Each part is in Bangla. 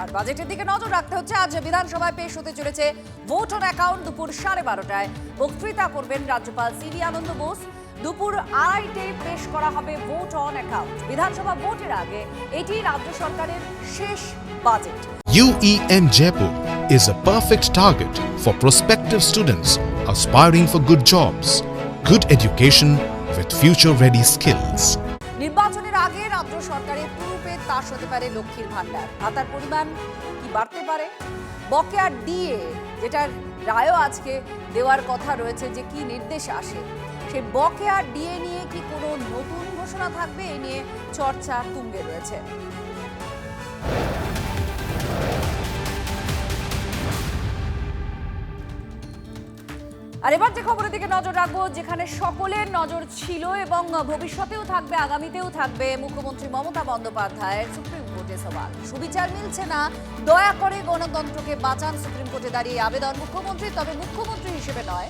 আর বাজেটের দিকে নজর রাখতে হচ্ছে। আজ বিধানসভায় পেশ হতে চলেছে ভোট অন অ্যাকাউন্ট। দুপুর 12:30টায় বক্তৃতা করবেন রাজ্যপাল সিভি আনন্দ বোস। দুপুর 2:30টায় পেশ করা হবে ভোট অন অ্যাকাউন্ট। বিধানসভা ভোটের আগে এটি রাজ্য সরকারের শেষ budget. UEM Jaipur is a perfect target for prospective students aspiring for good jobs, good education with future-ready skills. নির্বাচনের আগে রাজ্য সরকারের পূর্বে তাস হতে পারে লক্ষ্মীর ভান্ডার। ভাতার পরিমাণ কি বাড়তে পারে? বকেয়া ডিএ, যেটার রায়ও আজকে দেওয়ার কথা রয়েছে, যে কি নির্দেশ আসে, সেই বকেয়া ডিএ নিয়ে কি কোনো নতুন ঘোষণা থাকবে? এ নিয়ে চর্চা তুঙ্গে রয়েছে। আর এবার যে খবরের দিকে নজর রাখবো, যেখানে সকলের নজর ছিল এবং ভবিষ্যতেও থাকবে, আগামীতেও থাকবে, মুখ্যমন্ত্রী মমতা বন্দ্যোপাধ্যায়ের সুপ্রিম কোর্টে সওয়াল। সুবিচার মিলছে না, দয়া করে গণতন্ত্রকে বাঁচান, সুপ্রিম কোর্টে দাঁড়িয়ে আবেদন মুখ্যমন্ত্রী। তবে মুখ্যমন্ত্রী হিসেবে নয়,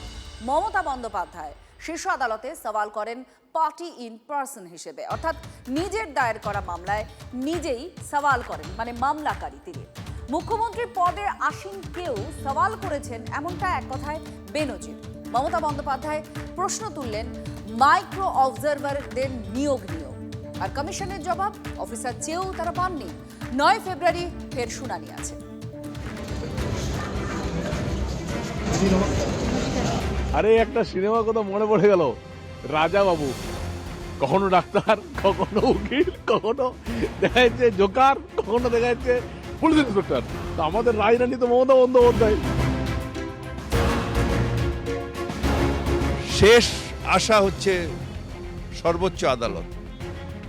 মমতা বন্দ্যোপাধ্যায় শীর্ষ আদালতে সওয়াল করেন পার্টি ইন পার্সন হিসেবে, অর্থাৎ নিজের দায়ের করা মামলায় নিজেই সওয়াল করেন, মানে মামলাকারী তিনি। মুখ্যমন্ত্রীর পদে আসীন কেউ সওয়াল করেছেন, এমনটা এক কথায় বেনজির। মমতা বন্দ্যোপাধ্যায় প্রশ্ন তুললেন মাইক্রো অবজারভারদের নিয়োগ নিয়েও, আর কমিশনের জবাব অফিসার চেয়েও তারা পাননি। 9 ফেব্রুয়ারি ফের শুনানি আছে। আরে একটা সিনেমা কথা মনে পড়ে গেল, রাজা বাবু। কখনো ডাক্তার, কখনো উকিল, কখনো দেখা যাচ্ছে জোকার, কখনো দেখা যাচ্ছে পুলিশ ইন্সপেক্টর। তো আমাদের রাজধানী তো মমতা বন্দ্যোপাধ্যায়। শেষ আশা হচ্ছে সর্বোচ্চ আদালত।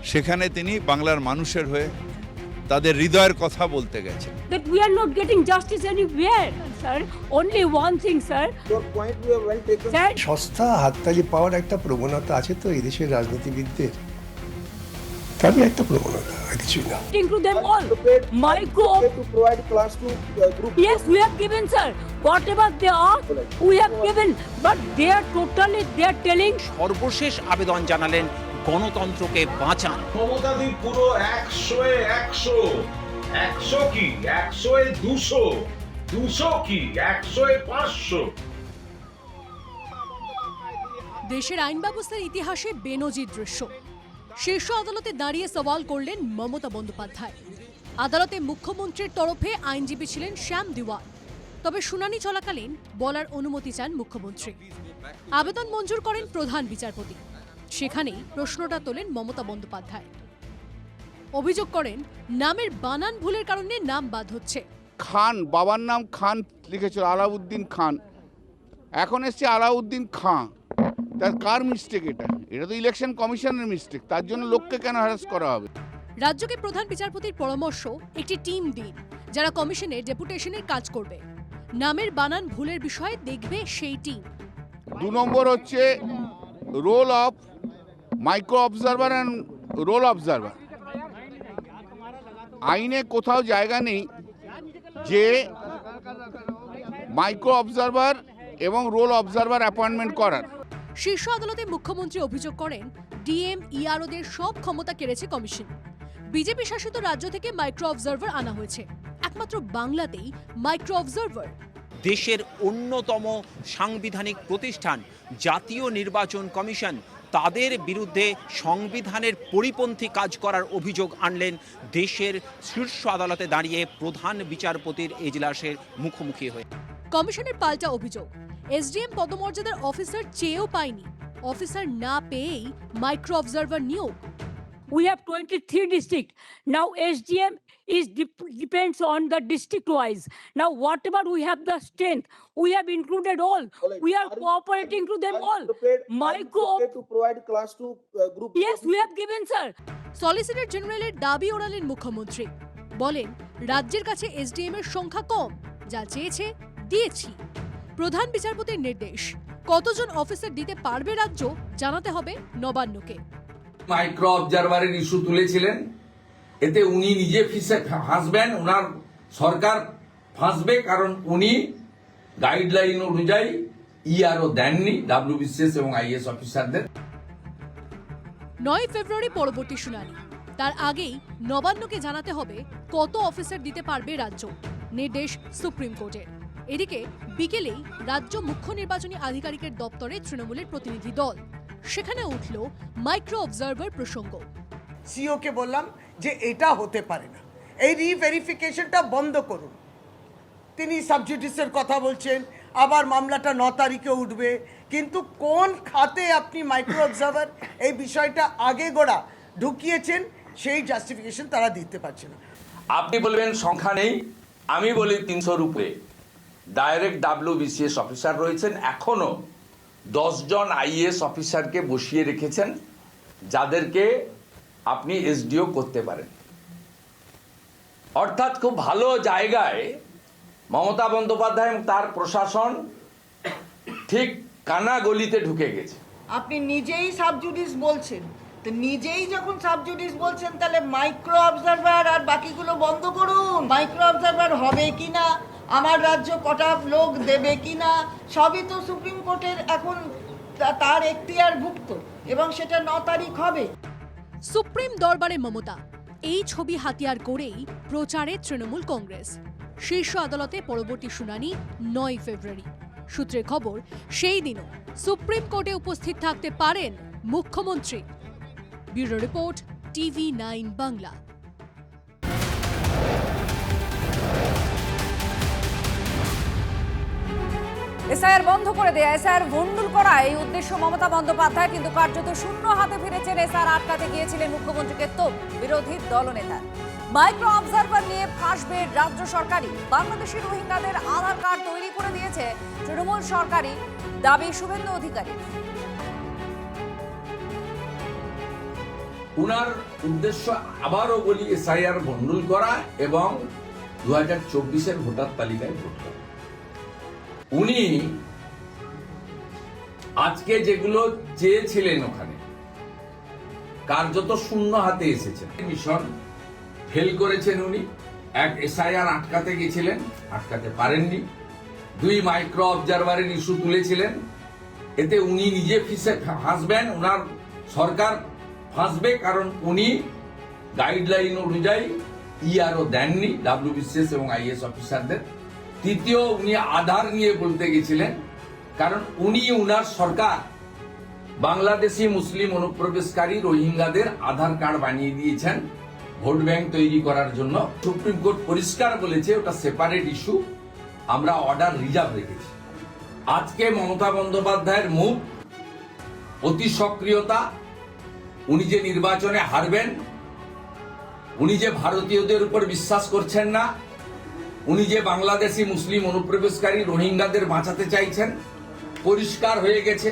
সেখানে তিনি বাংলার মানুষের হয়ে তাদের হৃদয়ের কথা বলতে গেছেন। That we are not getting justice anywhere, sir. Only one thing, sir. Your point we have well taken. Sir, সস্তা হাততালি পাওয়ার একটা প্রবণতা আছে তো এই দেশের রাজনীতিবিদদের, তারই একটা প্রবণতা, আর কিছুই না। to them all. Micro. To provide class to group. Yes, we have given, sir. Whatever they are, we have given. But they are telling. সর্বশেষ আবেদন জানালেন গণতন্ত্রকে বাঁচান। মমতাদি পুরো 100-এ 100, 100 কি 100-এ 200, 200 কি 100-এ 500। দেশের আইন ব্যবস্থার ইতিহাসে বেনজির দৃশ্য। শীর্ষ আদালতে দাঁড়িয়ে সওয়াল করলেন মমতা বন্দ্যোপাধ্যায়। আদালতে মুখ্যমন্ত্রীর তরফে আইনজীবী ছিলেন শ্যাম দিওয়াল। তবে শুনানি চলাকালীন বলার অনুমতি চান মুখ্যমন্ত্রী। আবেদন মঞ্জুর করেন প্রধান বিচারপতি। সেখানেই প্রশ্নটা তোলেন মমতা বন্দ্যোপাধ্যায়। অভিযোগ করেন নামের বানান ভুলের কারণে নাম বাদ হচ্ছে। খান, বাবার নাম খান লিখেছিল আলাউদ্দিন খান, এখন এসছে আলাউদ্দিন খাঁ। তার কার মিস্টেক? এটা তো ইলেকশন কমিশনের মিস্টেক। তার জন্য লোককে কেন হ্যারাস করা হবে? রাজ্যকে প্রধান বিচারপতির পরামর্শ, একটি টিম দিন যারা কমিশনের ডেপুটেশনের কাজ করবে। নামের বানান ভুলের বিষয়ে দেখবে সেই টিম। 2 নম্বর হচ্ছে roll of micro observer and roll observer. আইনে কোথাও জায়গা নেই যে মাইক্রো অবজারভার এবং রোল অবজারভার অ্যাপয়েন্টমেন্ট করার। শীর্ষ আদালতে মুখ্যমন্ত্রী অভিযোগ করেন ডিএম ইআরওদের সব ক্ষমতা কেড়েছে কমিশন। বিজেপি শাসিত রাজ্য থেকে মাইক্রো অবজারভার আনা হয়েছে, একমাত্র বাংলাতেই মাইক্রো অবজারভার। দেশের অন্যতম সাংবিধানিক প্রতিষ্ঠান জাতীয় নির্বাচন কমিশন, তাদের বিরুদ্ধে সংবিধানের পরিপন্থী কাজ করার অভিযোগ আনলেন দেশের শীর্ষ আদালতে দাঁড়িয়ে প্রধান বিচারপতির এজলাসের মুখোমুখি হয়ে। কমিশনের পাল্টা অভিযোগ, এসডিএম পদমর্যাদার অফিসার চেয়েও পায়নি, অফিসার না পেয়েই মাইক্রো অবজারভার নিয়োগ। We have 23 districts. Now SDM is depends on the district wise. Now whatever we have the strength, we have included all. We are cooperating to them all. Micro to provide class to group. Yes, we have given, sir. Solicitor জেনারেলের দাবি ওড়ালেন মুখ্যমন্ত্রী। বলেন রাজ্যের কাছে এসডিএম এর সংখ্যা কম, যা চেয়েছে দিয়েছি। প্রধান বিচারপতির নির্দেশ, কতজন অফিসার দিতে পারবে রাজ্য জানাতে হবে নবান্নকে। মাইক্রো অবজারভারের ইস্যু তুলেছিলেন, এতে উনি নিজে ফাঁসবেন, ওনার সরকার ফাঁসবে, কারণ উনি গাইডলাইন অনুযায়ী ইআরও দেননি ডব্লিউবিসিএস এবং আইএস অফিসারদের। 9 ফেব্রুয়ারি পরবর্তী শুনানি। তার আগেই নবান্নকে জানাতে হবে কত অফিসার দিতে পারবে রাজ্য, নির্দেশ সুপ্রিম কোর্টের। এদিকে বিকেলেই রাজ্য মুখ্য নির্বাচনী আধিকারিকের দপ্তরে তৃণমূলের প্রতিনিধি দল, সেখানে উঠল মাইক্রো অবজারভার প্রসঙ্গ। সিওকে বললাম যে এটা হতে পারে না, এই রিভেরিফিকেশনটা বন্ধ করুন। তিনি সাবজুডিসের কথা বলছেন, আবার মামলাটা 9 তারিখে উঠবে, কিন্তু কোন খাতে আপনি মাইক্রো অবজারভার এই বিষয়টা আগে গোড়া ঢুকিয়েছেন সেই জাস্টিফিকেশন তারা দিতে পারছে না। আপনি বলবেন সংখ্যা নেই, আমি বলি 300-র উপরে ডাইরেক্ট WBCS অফিসার রয়েছেন। এখনো 10 জন IAS অফিসারকে বসিয়ে রেখেছেন, যাদেরকে আপনি SDO করতে পারেন। অর্থাৎ খুব ভালো জায়গায় মমতা বন্দ্যোপাধ্যায় এবং তার প্রশাসন ঠিক কানা গলিতে ঢুকে গেছে। আপনি নিজেই সাবজুডিস বলছেন, তো নিজেই যখন সাবজুডিস বলছেন তাহলে মাইক্রো অবজারভার আর বাকিগুলো বন্ধ করুন। মাইক্রো অবজারভার হবে কিনা, আমার রাজ্য কটা লোক দেবে কিনা, সবই তো সুপ্রিম কোর্টের এখন তার এখতিয়ারভুক্ত, এবং সেটা 9 তারিখ হবে। সুপ্রিম দরবারে মমতা, এই ছবি হাতিয়ার করেই প্রচারে তৃণমূল কংগ্রেস। শীর্ষ আদালতে পরবর্তী শুনানি 9 ফেব্রুয়ারি। সূত্রে খবর, সেই দিনও সুপ্রিম কোর্টে উপস্থিত থাকতে পারেন মুখ্যমন্ত্রী। Bureau report, TV9 Bangla. SIR বন্ধ করে দেয়া, এসআইআর ভণ্ডুল করা এই উদ্দেশ্য মমতা বন্দ্যোপাধ্যায়, কিন্তু কার্যত শূন্য হাতে ফিরেছেন। এসআইআর আটকাতে গিয়েছিলেন মুখ্যমন্ত্রীকে তোপ বিরোধী দলনেতা। মাইক্রো অবজারভার নিয়ে ফাঁসবে রাজ্য সরকারই, বাংলাদেশি রোহিঙ্গাদের আধার কার্ড তৈরি করে দিয়েছে তৃণমূল সরকারি, দাবি শুভেন্দু অধিকারী। উনার উদ্দেশ্য আবারও বলি এসআইআর ভণ্ডুল করা এবং 2024-এর ভোটার তালিকায় ভোট করা। উনি আজকে যেগুলো চেয়েছিলেন ওখানে কার্যত শূন্য হাতে এসেছেন। মিশন ফেল করেছেন উনি। এক, এসআইআর আটকাতে গেছিলেন, আটকাতে পারেননি। 2, মাইক্রো অবজারভারের ইস্যু তুলেছিলেন, এতে উনি নিজে ফাঁসবেন, ওনার সরকার ফাঁসবে, কারণ উনি গাইডলাইন অনুযায়ী ERO দেননি WBCS এবং IAS অফিসারদের। তৃতীয়, উনি আধার নিয়ে বলতে গেছিলেন, কারণ উনি উনার সরকার বাংলাদেশি মুসলিম অনুপ্রবেশকারী রোহিঙ্গাদের আধার কার্ড বানিয়ে দিয়েছেন ভোট ব্যাংক তৈরি করার জন্য। সুপ্রিম কোর্ট পরিষ্কার বলেছে ওটা সেপারেট ইস্যু, আমরা অর্ডার রিজার্ভ রেখেছি। আজকে মমতা বন্দ্যোপাধ্যায়ের মুখ, অতি সক্রিয়তা, উনি যে নির্বাচনে হারবেন, উনি যে ভারতীয়দের উপর বিশ্বাস করছেন না, উনি যে বাংলাদেশি মুসলিম অনুপ্রবেশকারী রোহিঙ্গাদের বাঁচাতে চাইছেন, পরিষ্কার হয়ে গেছে।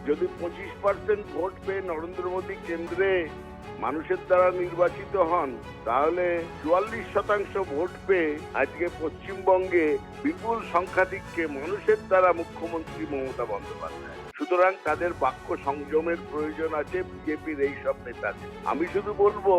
যদি 25% ভোট পেয়ে নরেন্দ্র মোদী কেন্দ্রে মানুষের দ্বারা নির্বাচিত হন, তাহলে 44% ভোট পেয়ে আজকে পশ্চিমবঙ্গে বিপুল সংখ্যাধিক্যে মানুষের দ্বারা মুখ্যমন্ত্রী মমতা বন্দ্যোপাধ্যায়। সুতরাং তাদের বাক্য সংযমের প্রয়োজন আছে বিজেপির এই সব নেতাদের। আমি শুধু বলবো,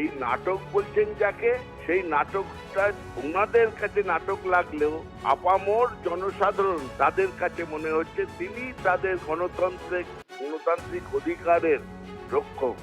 এই নাটক বলছেন যাকে, সেই নাটকটা ওনাদের কাছে নাটক লাগলেও আপামর জনসাধারণ তাদের কাছে মনে হচ্ছে তিনি তাদের গণতান্ত্রিক অধিকারের রক্ষক।